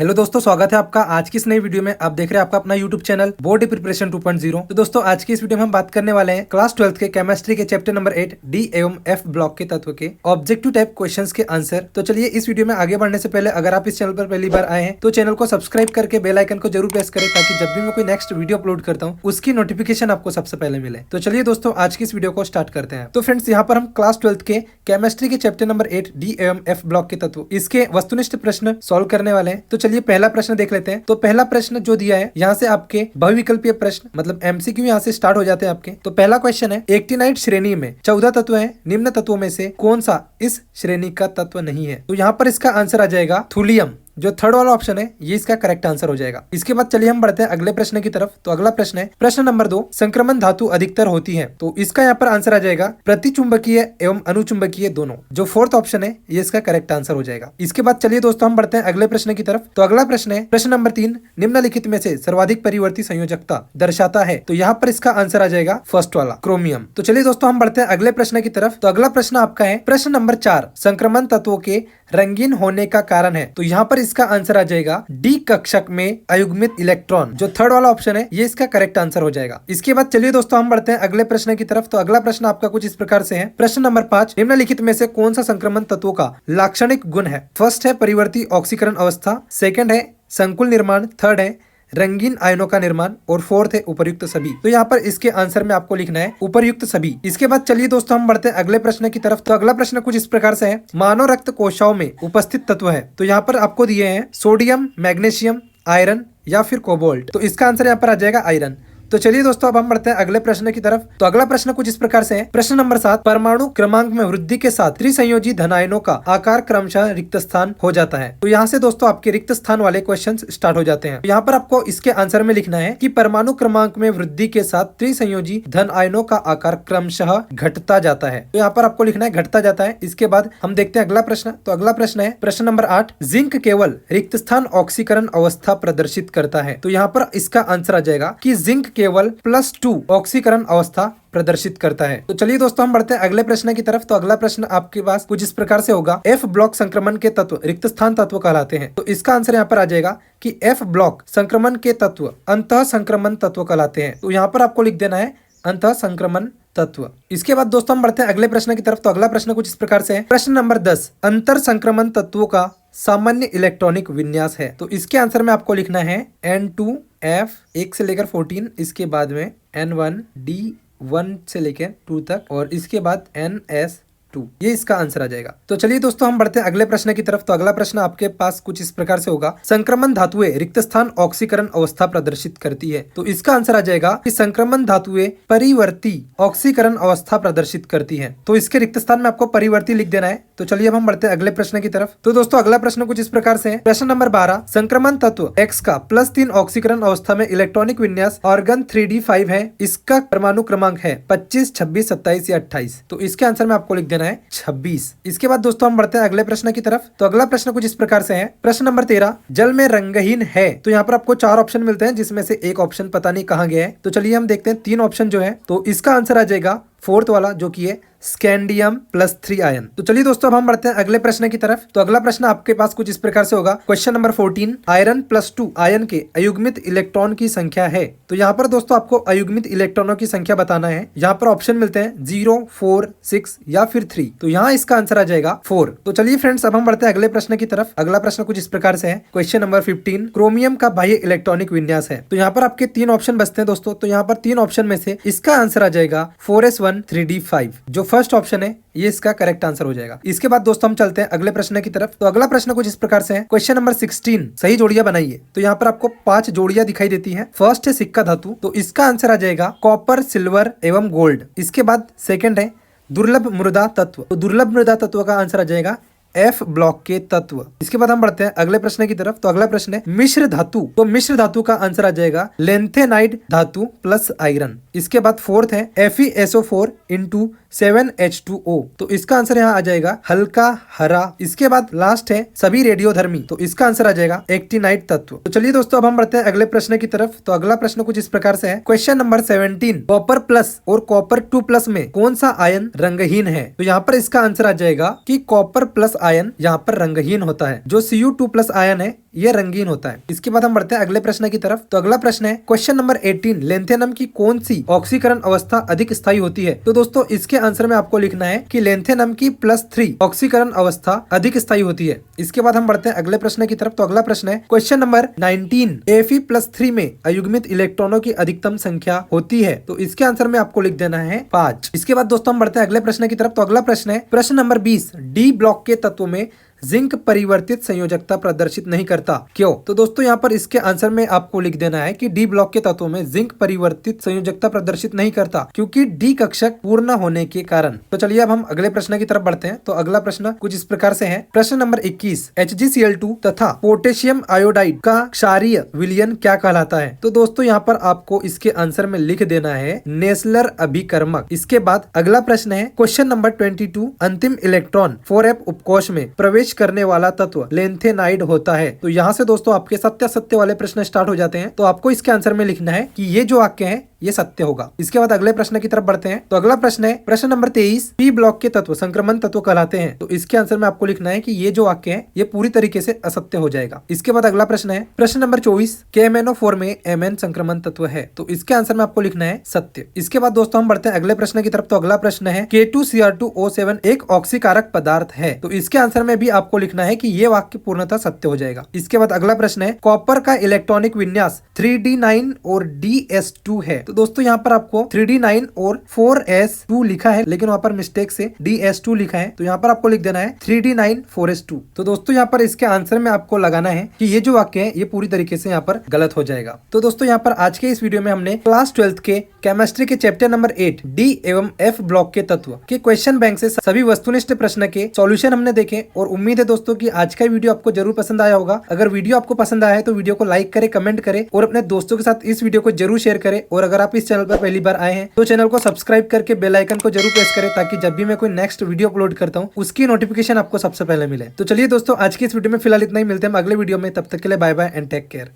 Hello दोस्तों, स्वागत है आपका आज की इस नई वीडियो में। आप देख रहे हैं आपका अपना यूट्यूब चैनल बोर्ड प्रिपरेशन 2.0। तो दोस्तों आज की इस वीडियो में हम बात करने वाले हैं क्लास 12 के केमिस्ट्री के चैप्टर नंबर 8 डी एवं एफ ब्लॉक के तत्व के ऑब्जेक्टिव टाइप क्वेश्चंस के आंसर। तो चलिए इस वीडियो में आगे बढ़ने से पहले अगर आप इस चैनल पर पहली बार आए हैं तो चैनल को सब्सक्राइब करके बेल आइकन को जरूर प्रेस करें ताकि जब भी मैं कोई नेक्स्ट वीडियो अपलोड करता हूँ उसकी नोटिफिकेशन आपको सबसे पहले मिले। तो चलिए दोस्तों आज की इस वीडियो को स्टार्ट करते हैं। तो फ्रेंड्स यहाँ पर हम क्लास 12 के केमिस्ट्री के चैप्टर नंबर 8 डी एवं एफ ब्लॉक के तत्व इसके वस्तुनिष्ठ प्रश्न सॉल्व करने वाले हैं। तो चलिए पहला प्रश्न देख लेते हैं। तो पहला प्रश्न जो दिया है यहाँ से आपके बहुविकल्पीय प्रश्न मतलब एमसीक्यू यहाँ से स्टार्ट हो जाते हैं आपके। तो पहला क्वेश्चन है, एक्टिनाइड श्रेणी में 14 तत्व हैं, निम्न तत्वों में से कौन सा इस श्रेणी का तत्व नहीं है? तो यहाँ पर इसका आंसर आ जाएगा थूलियम। जो थर्ड वाला ऑप्शन है ये इसका करेक्ट आंसर हो जाएगा। इसके बाद चलिए हम बढ़ते हैं अगले प्रश्न की तरफ। तो अगला प्रश्न है प्रश्न नंबर 2, संक्रमण धातु अधिकतर होती है। तो इसका यहाँ पर आंसर आ जाएगा प्रतिचुंबकीय एवं अनुचुंबकीय दोनों। जो फोर्थ ऑप्शन है ये इसका करेक्ट आंसर हो जाएगा। इसके बाद चलिए दोस्तों हम बढ़ते हैं अगले प्रश्न की तरफ। तो अगला प्रश्न है प्रश्न नंबर 3, निम्नलिखित में से सर्वाधिक परिवर्ती संयोजकता दर्शाता है। तो यहाँ पर इसका आंसर आ जाएगा फर्स्ट वाला क्रोमियम। तो चलिए दोस्तों हम बढ़ते हैं अगले प्रश्न की तरफ। तो अगला प्रश्न आपका है प्रश्न नंबर 4, संक्रमण तत्वों के रंगीन होने का कारण है। तो यहाँ पर इसका आंसर आ जाएगा डी कक्षक में अयुग्मित इलेक्ट्रॉन। जो थर्ड वाला ऑप्शन है ये इसका करेक्ट आंसर हो जाएगा। इसके बाद चलिए दोस्तों हम बढ़ते हैं अगले प्रश्न की तरफ। तो अगला प्रश्न आपका कुछ इस प्रकार से है, प्रश्न नंबर 5, निम्नलिखित में से कौन सा संक्रमण तत्वों का लाक्षणिक गुण है? फर्स्ट है परिवर्ती ऑक्सीकरण अवस्था, सेकंड है संकुल निर्माण, थर्ड है रंगीन आयनों का निर्माण और फोर्थ है उपर्युक्त सभी। तो यहाँ पर इसके आंसर में आपको लिखना है उपर्युक्त सभी। इसके बाद चलिए दोस्तों हम बढ़ते हैं अगले प्रश्न की तरफ। तो अगला प्रश्न कुछ इस प्रकार से है, मानव रक्त कोशिकाओं में उपस्थित तत्व है। तो यहाँ पर आपको दिए हैं सोडियम, मैग्नीशियम, आयरन या फिर कोबाल्ट। तो इसका आंसर यहाँ पर आ जाएगा आयरन। तो चलिए दोस्तों अब हम बढ़ते हैं अगले प्रश्न की तरफ। तो अगला प्रश्न कुछ इस प्रकार से है, प्रश्न नंबर 7, परमाणु क्रमांक में वृद्धि के साथ त्रिसंयोजी धन आयनों का आकार क्रमशः रिक्त स्थान हो जाता है। तो यहाँ से दोस्तों आपके रिक्त स्थान वाले क्वेश्चंस स्टार्ट हो जाते हैं। तो यहाँ पर आपको इसके आंसर में लिखना है कि परमाणु क्रमांक में वृद्धि के साथ त्रिसंयोजी धन आयनों का आकार क्रमशः घटता जाता है। तो यहाँ पर आपको लिखना है घटता जाता है। इसके बाद हम देखते हैं अगला प्रश्न। तो अगला प्रश्न है प्रश्न नंबर 8, जिंक केवल रिक्त स्थान ऑक्सीकरण अवस्था प्रदर्शित करता है। तो यहाँ पर इसका आंसर आ जाएगा कि जिंक केवल +2 ऑक्सीकरण अवस्था प्रदर्शित करता है। तो चलिए दोस्तों हम बढ़ते हैं अगले प्रश्न की तरफ। तो अगला प्रश्न आपके पास कुछ इस प्रकार से होगा, एफ ब्लॉक संक्रमण के तत्व रिक्त स्थान तत्व कहलाते हैं। तो इसका आंसर यहाँ पर आ जाएगा कि एफ ब्लॉक संक्रमण के तत्व अंतः संक्रमण तत्व कहलाते हैं। तो यहाँ पर आपको लिख देना है अंतः संक्रमण तत्व। इसके बाद दोस्तों हम बढ़ते हैं अगले प्रश्न की तरफ। तो अगला प्रश्न कुछ इस प्रकार से है, प्रश्न नंबर 10, अंतर संक्रमण तत्वों का सामान्य इलेक्ट्रॉनिक विन्यास है। तो इसके आंसर में आपको लिखना है N2F 1 से लेकर 14, इसके बाद में N1D 1 से लेकर 2 तक और इसके बाद NS2। ये इसका आंसर आ जाएगा। तो चलिए दोस्तों हम बढ़ते हैं अगले प्रश्न की तरफ। तो अगला प्रश्न आपके पास कुछ इस प्रकार से होगा, संक्रमण धातुएं रिक्त स्थान ऑक्सीकरण अवस्था प्रदर्शित करती है। तो इसका आंसर आ जाएगा कि संक्रमण धातुएं परिवर्ती ऑक्सीकरण अवस्था प्रदर्शित करती है। तो इसके रिक्त स्थान में आपको परिवर्ती लिख देना है। तो चलिए अब हम बढ़ते हैं अगले प्रश्न की तरफ। तो दोस्तों अगला प्रश्न कुछ इस प्रकार से है, प्रश्न नंबर 12, संक्रमण तत्व X का +3 ऑक्सीकरण अवस्था में इलेक्ट्रॉनिक विन्यास ऑर्गन 3D5 है। इसका परमाणु क्रमांक है 25, 26, 27 या 28। तो इसके आंसर में आपको लिख देना है 26। इसके बाद दोस्तों हम बढ़ते हैं अगले प्रश्न की तरफ। तो अगला प्रश्न कुछ इस प्रकार से है, प्रश्न नंबर 13, जल में रंगहीन है। तो यहाँ पर आपको 4 ऑप्शन मिलते हैं जिसमें से एक ऑप्शन पता नहीं कहाँ गया है। तो चलिए हम देखते हैं 3 ऑप्शन जो है। तो इसका आंसर आ जाएगा फोर्थ वाला जो कि है स्कैंडियम +3 आयन। तो चलिए दोस्तों अब हम बढ़ते हैं अगले प्रश्न की तरफ। तो अगला प्रश्न आपके पास कुछ इस प्रकार से होगा, क्वेश्चन नंबर 14, आयरन +2 आयन के अयुग्मित इलेक्ट्रॉन की संख्या है। तो यहाँ पर दोस्तों आपको अयुग्मित इलेक्ट्रॉनों की संख्या बताना है। यहाँ पर ऑप्शन मिलते हैं 0, 4, 6 या फिर 3। तो यहाँ इसका आंसर आ जाएगा 4। तो चलिए फ्रेंड्स अब हम बढ़ते हैं अगले प्रश्न की तरफ। अगला प्रश्न कुछ इस प्रकार से है, क्वेश्चन नंबर 15, क्रोमियम का बाह्य इलेक्ट्रॉनिक विन्यास है। तो यहाँ पर आपके 3 ऑप्शन बचते हैं दोस्तों। तो यहाँ पर 3 ऑप्शन में से इसका आंसर आ जाएगा 4s1 3d5। जो फर्स्ट ऑप्शन है ये इसका करेक्ट आंसर हो जाएगा। इसके बाद दोस्तों हम चलते हैं अगले प्रश्न की तरफ। तो अगला प्रश्न कुछ इस प्रकार से है, क्वेश्चन नंबर 16, सही जोड़ियां बनाइए। तो यहाँ पर आपको 5 जोड़ियां दिखाई देती हैं। फर्स्ट है सिक्का धातु, तो इसका आंसर आ जाएगा कॉपर, सिल्वर एवं गोल्ड। इसके बाद सेकंड है दुर्लभ मृदा तत्व। तो दुर्लभ मृदा तत्व का आंसर आ जाएगा एफ ब्लॉक के तत्व। इसके बाद हम बढ़ते हैं अगले प्रश्न की तरफ। तो अगला प्रश्न है मिश्र धातु। तो मिश्र धातु का आंसर आ जाएगा लेंथेनाइड धातु + आयरन। इसके बाद फोर्थ है FeSO4 × 7H2O। तो इसका आंसर यहाँ आ जाएगा हल्का हरा। इसके बाद लास्ट है सभी रेडियोधर्मी। तो इसका आंसर आ जाएगा एक्टिनाइड तत्व। तो चलिए दोस्तों अब हम बढ़ते हैं अगले प्रश्न की तरफ। तो अगला प्रश्न कुछ इस प्रकार से है, क्वेश्चन नंबर 17, कॉपर प्लस और कॉपर 2+ में कौन सा आयन रंगहीन है? तो यहाँ पर इसका आंसर आ जाएगा कि कॉपर प्लस आयन यहाँ पर रंगहीन होता है। जो Cu2+ आयन है ये रंगीन होता है। इसके बाद हम बढ़ते हैं अगले प्रश्न की तरफ। तो अगला प्रश्न है क्वेश्चन नंबर 18, लेंथेनम की कौन सी ऑक्सीकरण अवस्था अधिक स्थायी होती है? तो दोस्तों इसके आंसर में आपको लिखना है कि लेंथेनम की +3 ऑक्सीकरण अवस्था अधिक स्थायी होती है। इसके बाद हम बढ़ते हैं अगले प्रश्न की तरफ। तो अगला प्रश्न है क्वेश्चन नंबर 19, Fe+3 में अयुग्मित इलेक्ट्रॉनों की अधिकतम संख्या होती है? तो इसके आंसर में आपको लिख देना है 5। इसके बाद दोस्तों हम बढ़ते हैं अगले प्रश्न की तरफ। तो अगला प्रश्न है प्रश्न नंबर 20, डी ब्लॉक के तत्व में जिंक परिवर्तित संयोजकता प्रदर्शित नहीं करता, क्यों? तो दोस्तों यहाँ पर इसके आंसर में आपको लिख देना है कि डी ब्लॉक के तत्वों में जिंक परिवर्तित संयोजकता प्रदर्शित नहीं करता क्योंकि डी कक्षक पूर्ण होने के कारण। तो चलिए अब हम अगले प्रश्न की तरफ बढ़ते हैं। तो अगला प्रश्न कुछ इस प्रकार से है। प्रश्न नंबर 21, HgCl2 तथा पोटेशियम आयोडाइड का क्षारीय विलयन क्या कहलाता है? तो दोस्तों यहाँ पर आपको इसके आंसर में लिख देना है नेसलर अभिकर्मक। इसके बाद अगला प्रश्न है क्वेश्चन नंबर 22, अंतिम इलेक्ट्रॉन 4f उपकोष में प्रवेश करने वाला तत्व लेंथेनाइड होता है। तो यहाँ से दोस्तों आपके सत्य असत्य वाले प्रश्न स्टार्ट हो जाते हैं। तो आपको इसके आंसर में लिखना है कि ये जो वाक्य है ये सत्य होगा। इसके बाद अगले प्रश्न की तरफ बढ़ते हैं। तो अगला प्रश्न है प्रश्न नंबर 23, पी ब्लॉक के तत्व संक्रमण तत्व कहलाते हैं। तो इसके आंसर में आपको लिखना है कि ये जो वाक्य है ये पूरी तरीके से असत्य हो जाएगा। इसके बाद अगला प्रश्न है प्रश्न नंबर 24, KMnO4 में Mn संक्रमण तत्व है। तो इसके आंसर में आपको लिखना है सत्य। इसके बाद दोस्तों हम बढ़ते हैं अगले प्रश्न की तरफ। तो अगला प्रश्न है K2Cr2O7 एक ऑक्सीकारक पदार्थ है। तो इसके आंसर में भी आपको लिखना है कि ये वाक्य पूर्णतः सत्य हो जाएगा। इसके बाद अगला प्रश्न है कॉपर का इलेक्ट्रॉनिक विन्यास 3d9 और ds2 है। तो दोस्तों यहाँ पर आपको 3d9 और 4s2 लिखा है, लेकिन वहाँ पर मिस्टेक से ds2 लिखा है। तो यहाँ पर आपको लिख देना है 3d9 4s2। तो दोस्तों यहाँ पर इसके आंसर में आपको लगाना है कि ये जो वाक्य है ये पूरी तरीके से यहाँ पर गलत हो जाएगा। तो दोस्तों यहाँ पर आज के इस वीडियो में हमने क्लास 12 के केमिस्ट्री के चैप्टर नंबर 8 डी एवं एफ ब्लॉक के तत्व के क्वेश्चन बैंक से सभी वस्तुनिष्ठ प्रश्न के सॉल्यूशन हमने देखे और उम्मीद है दोस्तों कि आज का वीडियो आपको जरूर पसंद आया होगा। अगर वीडियो आपको पसंद आया है तो वीडियो को लाइक करें, कमेंट करें और अपने दोस्तों के साथ इस वीडियो को जरूर शेयर करें। और अगर आप इस चैनल पर पहली बार आए हैं तो चैनल को सब्सक्राइब करके बेल आइकन को जरूर प्रेस करें ताकि जब भी मैं कोई नेक्स्ट वीडियो अपलोड करता हूँ उसकी नोटिफिकेशन आपको सबसे पहले मिले। तो चलिए दोस्तों आज की इस वीडियो में फिलहाल इतना ही, मिलते हैं अगले वीडियो में। तब तक के लिए bye bye and take care.